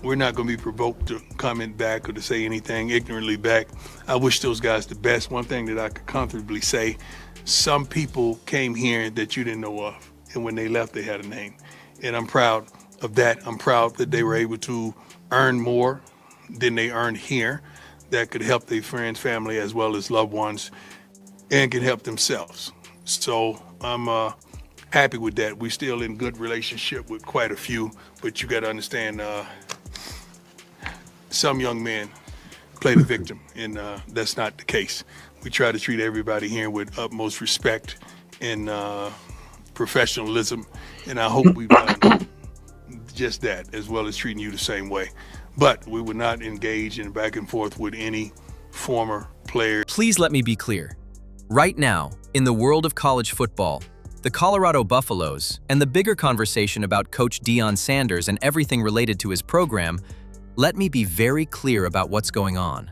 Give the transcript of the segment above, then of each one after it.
we're not going to be provoked to comment back or to say anything ignorantly back. I wish those guys the best. One thing that I could comfortably say, some people came here that you didn't know of, and when they left, they had a name. And I'm proud of that. I'm proud that they were able to earn more than they earned here that could help their friends, family, as well as loved ones, and can help themselves. So I'm happy with that. We're still in good relationship with quite a few, but you got to understand, some young men play the victim, and that's not the case. We try to treat everybody here with utmost respect and professionalism, and I hope we've done just that, as well as treating you the same way. But we would not engage in back and forth with any former player. Please let me be clear. Right now, in the world of college football, the Colorado Buffaloes, and the bigger conversation about Coach Deion Sanders and everything related to his program, let me be very clear about what's going on.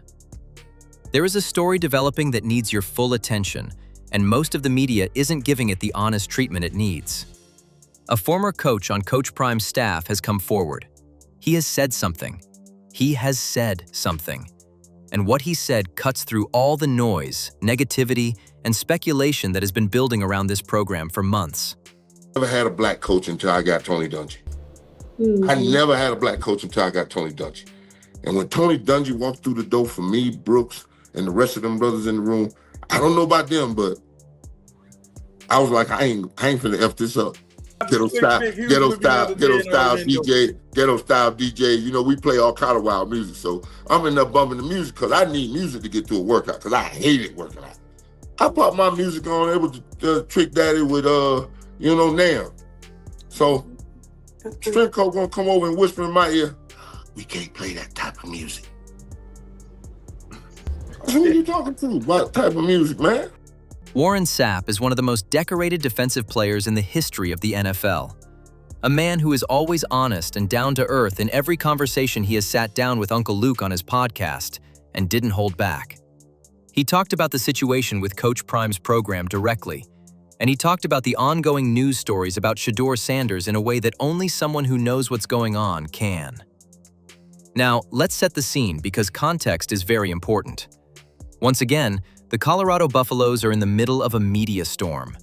There is a story developing that needs your full attention, and most of the media isn't giving it the honest treatment it needs. A former coach on Coach Prime's staff has come forward. He has said something. He has said something. And what he said cuts through all the noise, negativity, and speculation that has been building around this program for months. I never had a black coach until I got Tony Dungy. I never had a black coach until I got Tony Dungy. And when Tony Dungy walked through the door for me, Brooks, and the rest of them brothers in the room, I don't know about them, but I was like, I ain't finna F this up. Ghetto style DJ. You know, we play all kind of wild music. So I'm in there bumping the music because I need music to get to a workout because I hated working out. I put my music on, able to trick daddy with, Nam. So strength coach gonna come over and whisper in my ear, we can't play that type of music. Who are you talking to? What type of music, man? Warren Sapp is one of the most decorated defensive players in the history of the NFL. A man who is always honest and down to earth in every conversation he has sat down with Uncle Luke on his podcast and didn't hold back. He talked about the situation with Coach Prime's program directly, and he talked about the ongoing news stories about Shedeur Sanders in a way that only someone who knows what's going on can. Now, let's set the scene because context is very important. Once again, the Colorado Buffaloes are in the middle of a media storm.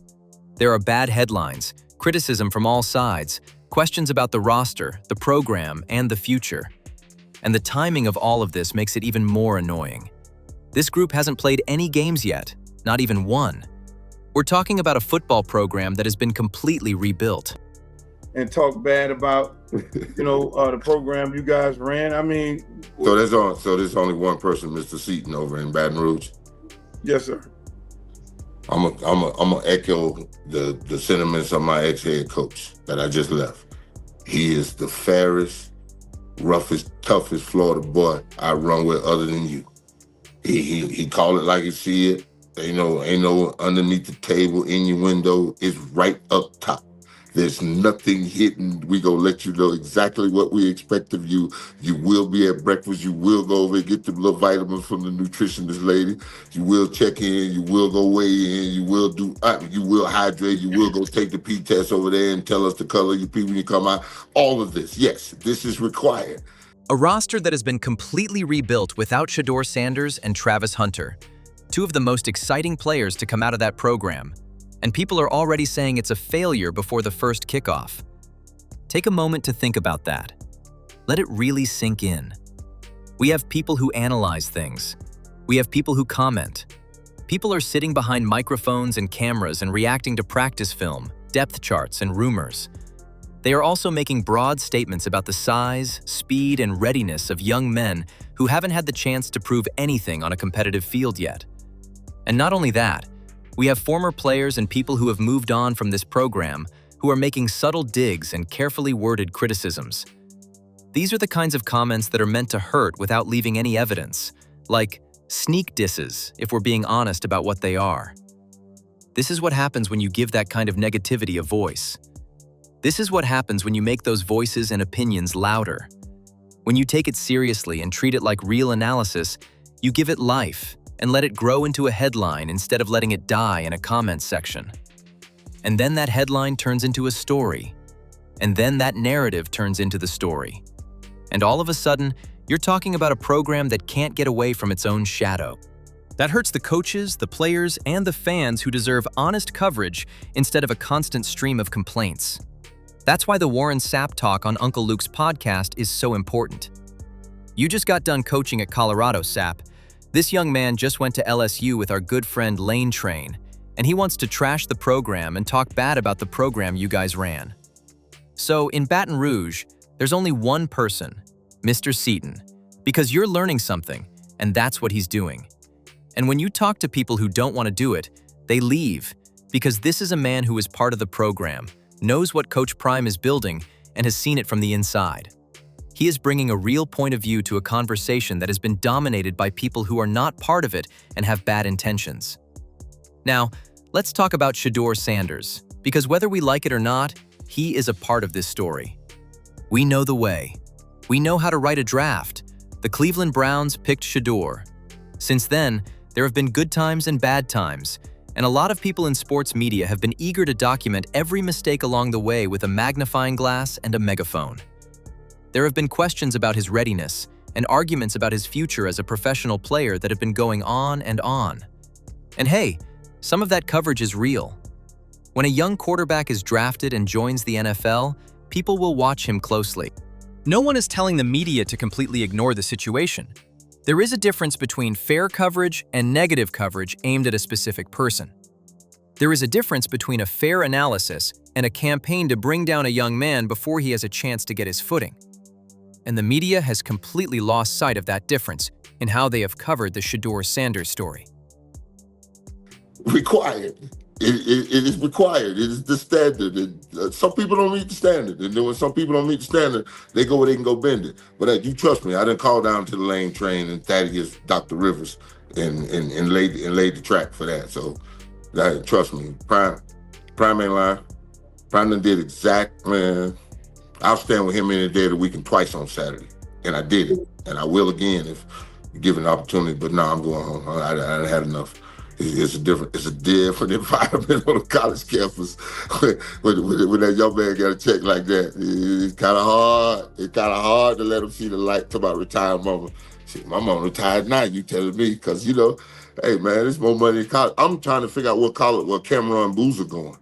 There are bad headlines, criticism from all sides, questions about the roster, the program, and the future. And the timing of all of this makes it even more annoying. This group hasn't played any games yet, not even one. We're talking about a football program that has been completely rebuilt. And talk bad about, the program you guys ran. I mean, so there's only one person, Mr. Seaton, over in Baton Rouge. Yes, sir. I'm gonna echo the sentiments of my ex-head coach that I just left. He is the fairest, roughest, toughest Florida boy I run with other than you. He call it like he see it. Ain't no underneath the table, innuendo. It's right up top. There's nothing hidden. We gonna let you know exactly what we expect of you. You will be at breakfast. You will go over and get the little vitamins from the nutritionist lady. You will check in. You will go weigh in. You will you will hydrate. You will go take the P test over there and tell us the color of your pee when you come out. All of this, yes, this is required. A roster that has been completely rebuilt without Shedeur Sanders and Travis Hunter, two of the most exciting players to come out of that program. And people are already saying it's a failure before the first kickoff. Take a moment to think about that. Let it really sink in. We have people who analyze things. We have people who comment. People are sitting behind microphones and cameras and reacting to practice film, depth charts, and rumors. They are also making broad statements about the size, speed, and readiness of young men who haven't had the chance to prove anything on a competitive field yet. And not only that, we have former players and people who have moved on from this program who are making subtle digs and carefully worded criticisms. These are the kinds of comments that are meant to hurt without leaving any evidence, like sneak disses, if we're being honest about what they are. This is what happens when you give that kind of negativity a voice. This is what happens when you make those voices and opinions louder. When you take it seriously and treat it like real analysis, you give it life and let it grow into a headline instead of letting it die in a comments section. And then that headline turns into a story. And then that narrative turns into the story. And all of a sudden, you're talking about a program that can't get away from its own shadow. That hurts the coaches, the players, and the fans who deserve honest coverage instead of a constant stream of complaints. That's why the Warren Sapp talk on Uncle Luke's podcast is so important. You just got done coaching at Colorado, Sapp. This young man just went to LSU with our good friend Lane Train, and he wants to trash the program and talk bad about the program you guys ran. So in Baton Rouge, there's only one person, Mr. Seton, because you're learning something, and that's what he's doing. And when you talk to people who don't want to do it, they leave, because this is a man who is part of the program, knows what Coach Prime is building, and has seen it from the inside. He is bringing a real point of view to a conversation that has been dominated by people who are not part of it and have bad intentions. Now, let's talk about Shedeur Sanders, because whether we like it or not, he is a part of this story. We know the way. We know how to write a draft. The Cleveland Browns picked Shedeur. Since then, there have been good times and bad times, and a lot of people in sports media have been eager to document every mistake along the way with a magnifying glass and a megaphone. There have been questions about his readiness and arguments about his future as a professional player that have been going on and on. And hey, some of that coverage is real. When a young quarterback is drafted and joins the NFL, people will watch him closely. No one is telling the media to completely ignore the situation. There is a difference between fair coverage and negative coverage aimed at a specific person. There is a difference between a fair analysis and a campaign to bring down a young man before he has a chance to get his footing. And the media has completely lost sight of that difference in how they have covered the Shedeur Sanders story. Required. It is required. It is the standard. Some people don't meet the standard. And then when some people don't meet the standard, they go where they can go bend it. But you trust me, I didn't call down to the Lane Train and Thaddeus Dr. Rivers and laid the track for that. So trust me, Prime ain't lying. Prime done did man. I'll stand with him any day of the week and twice on Saturday. And I did it. And I will again if given the opportunity. But no, I'm going home. I done had enough. It's a different environment on a college campus when that young man got a check like that. It's kind of hard. It's kind of hard to let him see the light. Talk about retired mama. Shit, my mama retired now. You telling me? Because hey man, there's more money in college. I'm trying to figure out what Cameron Boozer going.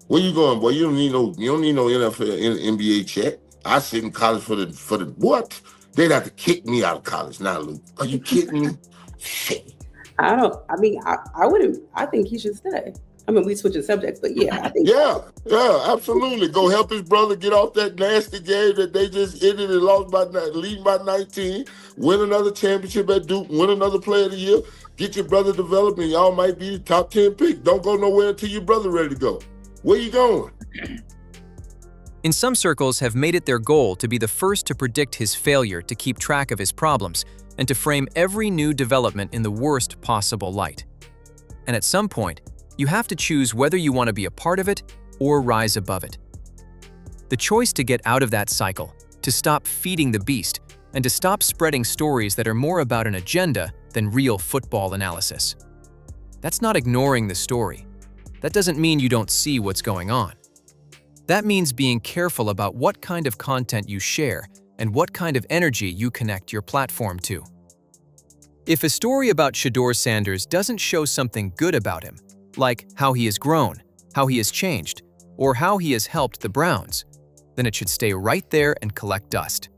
Where you going, boy? You don't need no NFL, NBA check. I sit in college for the what? They'd have to kick me out of college now, Luke. Are you kidding me? Shit. I wouldn't. I think he should stay. We switching subjects, but yeah, I think. Yeah, absolutely. Go help his brother get off that nasty game that they just ended and lost leading by 19, win another championship at Duke, win another Player of the Year, get your brother developed, and y'all might be the top 10 pick. Don't go nowhere until your brother ready to go. Where you going? In some circles have made it their goal to be the first to predict his failure to keep track of his problems and to frame every new development in the worst possible light. And at some point, you have to choose whether you want to be a part of it or rise above it. The choice to get out of that cycle, to stop feeding the beast, and to stop spreading stories that are more about an agenda than real football analysis. That's not ignoring the story. That doesn't mean you don't see what's going on. That means being careful about what kind of content you share and what kind of energy you connect your platform to. If a story about Shedeur Sanders doesn't show something good about him, like how he has grown, how he has changed, or how he has helped the Browns, then it should stay right there and collect dust.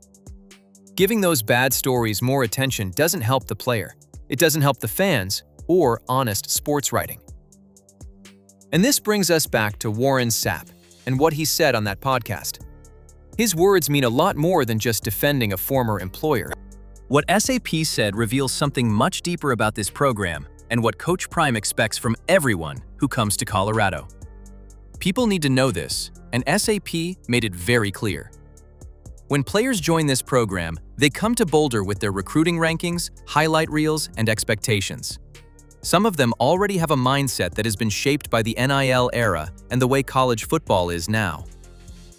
Giving those bad stories more attention doesn't help the player, it doesn't help the fans, or honest sports writing. And this brings us back to Warren Sapp and what he said on that podcast. His words mean a lot more than just defending a former employer. What Sapp said reveals something much deeper about this program and what Coach Prime expects from everyone who comes to Colorado. People need to know this, and Sapp made it very clear. When players join this program, they come to Boulder with their recruiting rankings, highlight reels, and expectations. Some of them already have a mindset that has been shaped by the NIL era and the way college football is now.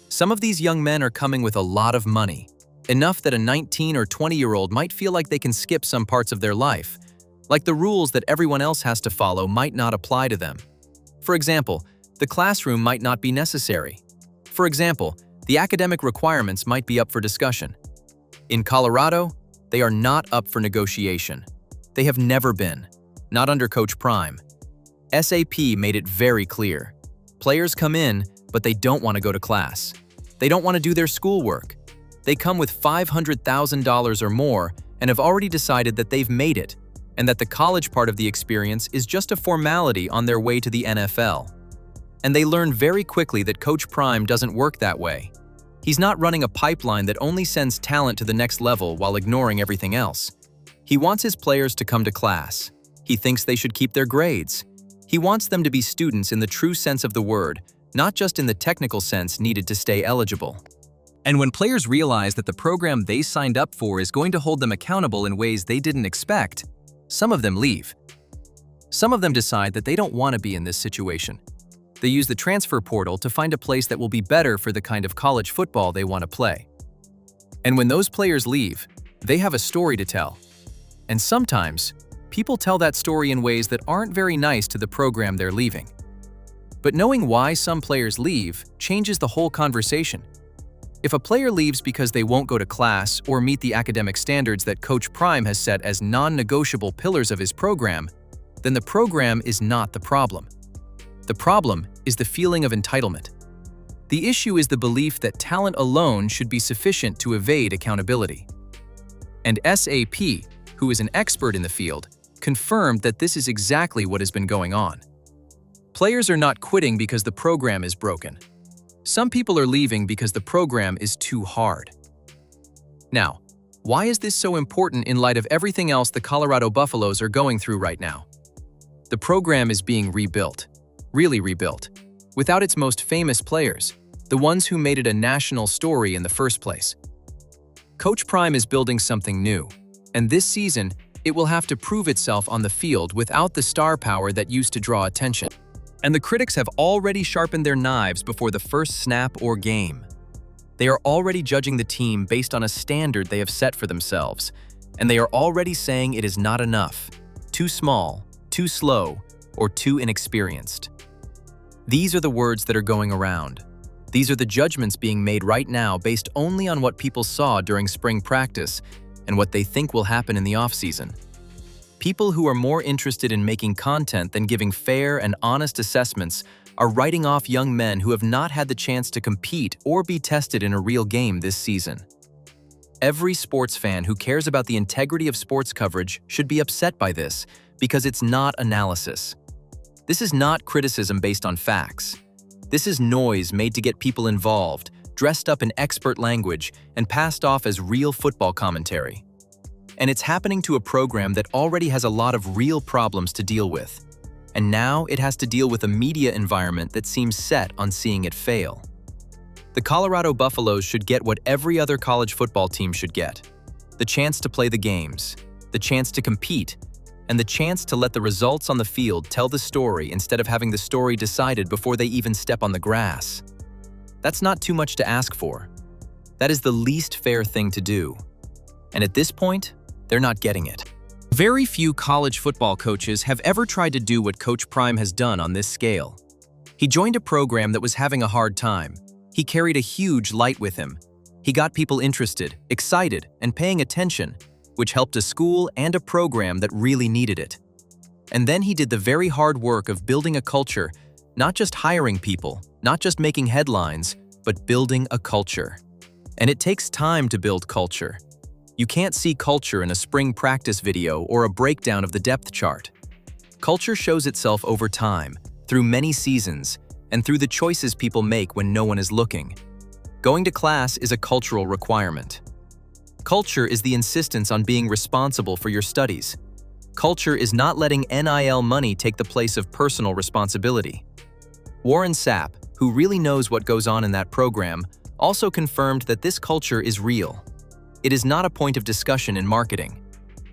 Some of these young men are coming with a lot of money, enough that a 19 or 20-year-old might feel like they can skip some parts of their life, like the rules that everyone else has to follow might not apply to them. For example, the classroom might not be necessary. For example, the academic requirements might be up for discussion. In Colorado, they are not up for negotiation. They have never been, not under Coach Prime. SAP made it very clear. Players come in, but they don't want to go to class. They don't want to do their schoolwork. They come with $500,000 or more and have already decided that they've made it, and that the college part of the experience is just a formality on their way to the NFL. And they learn very quickly that Coach Prime doesn't work that way. He's not running a pipeline that only sends talent to the next level while ignoring everything else. He wants his players to come to class. He thinks they should keep their grades. He wants them to be students in the true sense of the word, not just in the technical sense needed to stay eligible. And when players realize that the program they signed up for is going to hold them accountable in ways they didn't expect, some of them leave. Some of them decide that they don't want to be in this situation. They use the transfer portal to find a place that will be better for the kind of college football they want to play. And when those players leave, they have a story to tell. And sometimes, people tell that story in ways that aren't very nice to the program they're leaving. But knowing why some players leave changes the whole conversation. If a player leaves because they won't go to class or meet the academic standards that Coach Prime has set as non-negotiable pillars of his program, then the program is not the problem. The problem is the feeling of entitlement. The issue is the belief that talent alone should be sufficient to evade accountability. And SAP, who is an expert in the field, confirmed that this is exactly what has been going on. Players are not quitting because the program is broken. Some people are leaving because the program is too hard. Now, why is this so important in light of everything else the Colorado Buffaloes are going through right now? The program is being rebuilt, really rebuilt, without its most famous players, the ones who made it a national story in the first place. Coach Prime is building something new, and this season, it will have to prove itself on the field without the star power that used to draw attention. And the critics have already sharpened their knives before the first snap or game. They are already judging the team based on a standard they have set for themselves, and they are already saying it is not enough, too small, too slow, or too inexperienced. These are the words that are going around. These are the judgments being made right now based only on what people saw during spring practice and what they think will happen in the offseason. People who are more interested in making content than giving fair and honest assessments are writing off young men who have not had the chance to compete or be tested in a real game this season. Every sports fan who cares about the integrity of sports coverage should be upset by this because it's not analysis. This is not criticism based on facts. This is noise made to get people involved, dressed up in expert language, and passed off as real football commentary. And it's happening to a program that already has a lot of real problems to deal with. And now it has to deal with a media environment that seems set on seeing it fail. The Colorado Buffaloes should get what every other college football team should get: the chance to play the games, the chance to compete, and the chance to let the results on the field tell the story instead of having the story decided before they even step on the grass. That's not too much to ask for. That is the least fair thing to do. And at this point, they're not getting it. Very few college football coaches have ever tried to do what Coach Prime has done on this scale. He joined a program that was having a hard time. He carried a huge light with him. He got people interested, excited, and paying attention, which helped a school and a program that really needed it. And then he did the very hard work of building a culture, not just hiring people, not just making headlines, but building a culture. And it takes time to build culture. You can't see culture in a spring practice video or a breakdown of the depth chart. Culture shows itself over time, through many seasons, and through the choices people make when no one is looking. Going to class is a cultural requirement. Culture is the insistence on being responsible for your studies. Culture is not letting NIL money take the place of personal responsibility. Warren Sapp, who really knows what goes on in that program, also confirmed that this culture is real. It is not a point of discussion in marketing.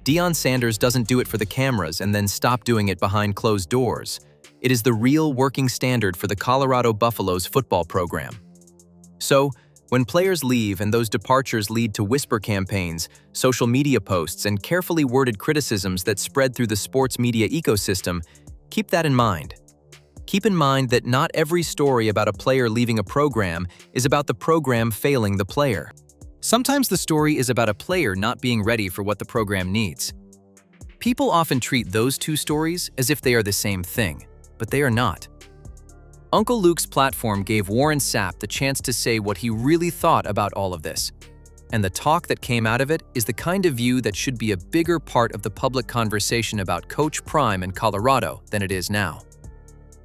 Deion Sanders doesn't do it for the cameras and then stop doing it behind closed doors. It is the real working standard for the Colorado Buffaloes football program. So, when players leave and those departures lead to whisper campaigns, social media posts, and carefully worded criticisms that spread through the sports media ecosystem, keep that in mind. Keep in mind that not every story about a player leaving a program is about the program failing the player. Sometimes the story is about a player not being ready for what the program needs. People often treat those two stories as if they are the same thing, but they are not. Uncle Luke's platform gave Warren Sapp the chance to say what he really thought about all of this. And the talk that came out of it is the kind of view that should be a bigger part of the public conversation about Coach Prime in Colorado than it is now.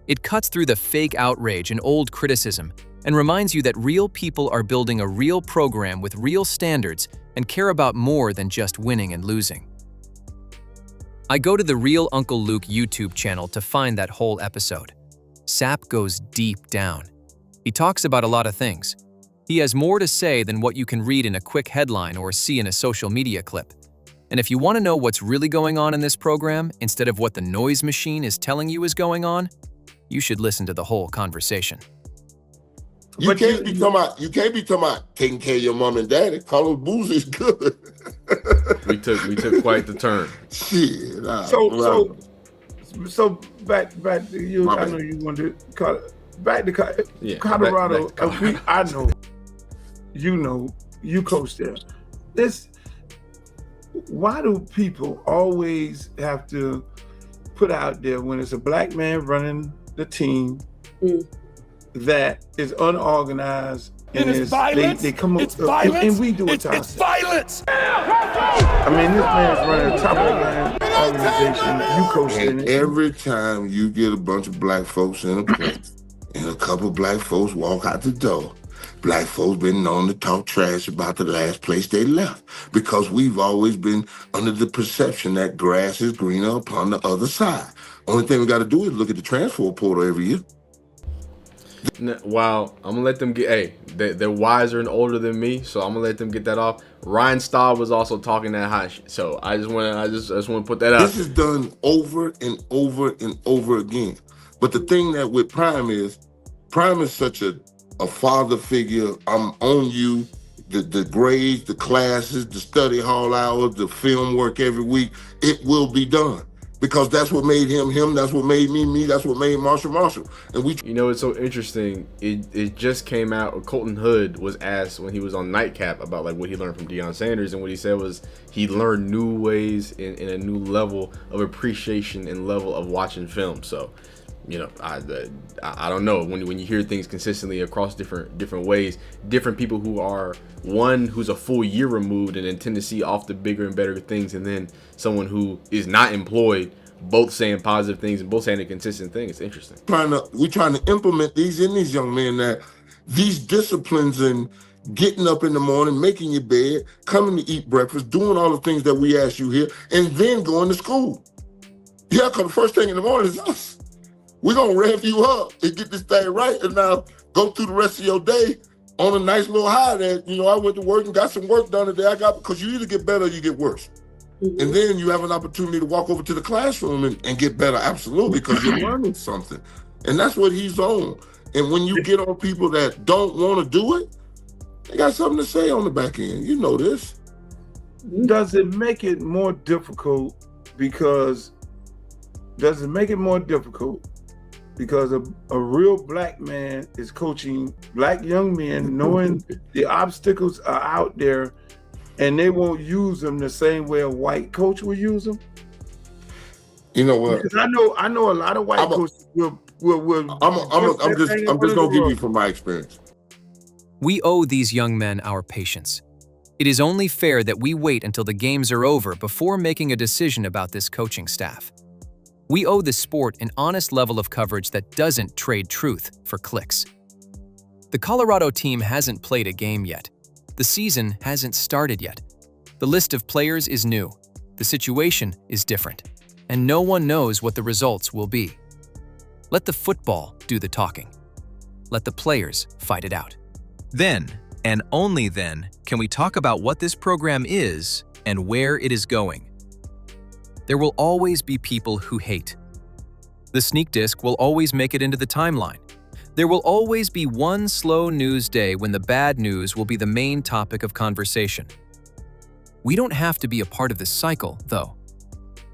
It cuts through the fake outrage and old criticism and reminds you that real people are building a real program with real standards and care about more than just winning and losing. I go to the Real Uncle Luke YouTube channel to find that whole episode. Sapp goes deep down. He talks about a lot of things. He has more to say than what you can read in a quick headline or see in a social media clip. And if you want to know what's really going on in this program, instead of what the noise machine is telling you is going on, you should listen to the whole conversation. You can't be talking about taking care of your mom and daddy. Carlos Boozer is good. we took quite the turn. Shit. So back to you. I know you want to call it back to Colorado. I know. You coach there. Why do people always have to put out there when it's a black man running the team that is unorganized and it's violence? They come up it's violence. And we do it. It's violence. I mean, this man's running a top of the line organization. You coach in it. Every time you get a bunch of black folks in a place and a couple black folks walk out the door, black folks been known to talk trash about the last place they left because we've always been under the perception that grass is greener upon the other side. Only thing we got to do is look at the transfer portal every year. Wow, I'm gonna let them get. They're wiser and older than me, so I'm gonna let them get that off. Ryan Staub was also talking that hot shit, so I just want to put that out. This is done over and over and over again. But the thing that with Prime is such a father figure. I'm on you. The grades, the classes, the study hall hours, the film work every week. It will be done. Because that's what made him, that's what made me, that's what made Marshall. And we... You know, it's so interesting. It just came out, Colton Hood was asked when he was on Nightcap about like what he learned from Deion Sanders, and what he said was he learned new ways in a new level of appreciation and level of watching film. So, you know, I don't know, when you hear things consistently across different ways, different people who are one who's a full year removed and then tend to see off the bigger and better things, and then someone who is not employed, both saying positive things and both saying a consistent thing. It's interesting. We're trying to implement these in these young men, that these disciplines and getting up in the morning, making your bed, coming to eat breakfast, doing all the things that we ask you here, and then going to school. Yeah, because the first thing in the morning is us. We're going to rev you up and get this thing right, and now go through the rest of your day on a nice little high that, you know, I went to work and got some work done today. Because you either get better or you get worse. Mm-hmm. And then you have an opportunity to walk over to the classroom and get better, absolutely, because you're learning something. And that's what he's on. And when you get on people that don't want to do it, they got something to say on the back end. You know this. Does it make it more difficult because a real black man is coaching black young men, knowing the obstacles are out there, and they won't use them the same way a white coach will use them? You know what? Because I know a lot of white coaches will. I'm just gonna give you from my experience. We owe these young men our patience. It is only fair that we wait until the games are over before making a decision about this coaching staff. We owe the sport an honest level of coverage that doesn't trade truth for clicks. The Colorado team hasn't played a game yet. The season hasn't started yet. The list of players is new. The situation is different. And no one knows what the results will be. Let the football do the talking. Let the players fight it out. Then, and only then, can we talk about what this program is and where it is going. There will always be people who hate. The sneak disc will always make it into the timeline. There will always be one slow news day when the bad news will be the main topic of conversation. We don't have to be a part of this cycle, though.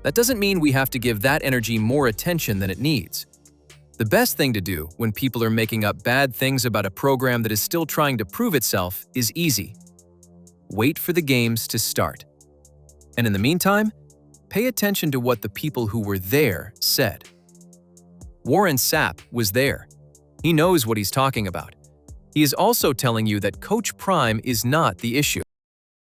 That doesn't mean we have to give that energy more attention than it needs. The best thing to do when people are making up bad things about a program that is still trying to prove itself is easy. wait for the games to start. And in the meantime, pay attention to what the people who were there said. Warren Sapp was there. He knows what he's talking about. He is also telling you that Coach Prime is not the issue.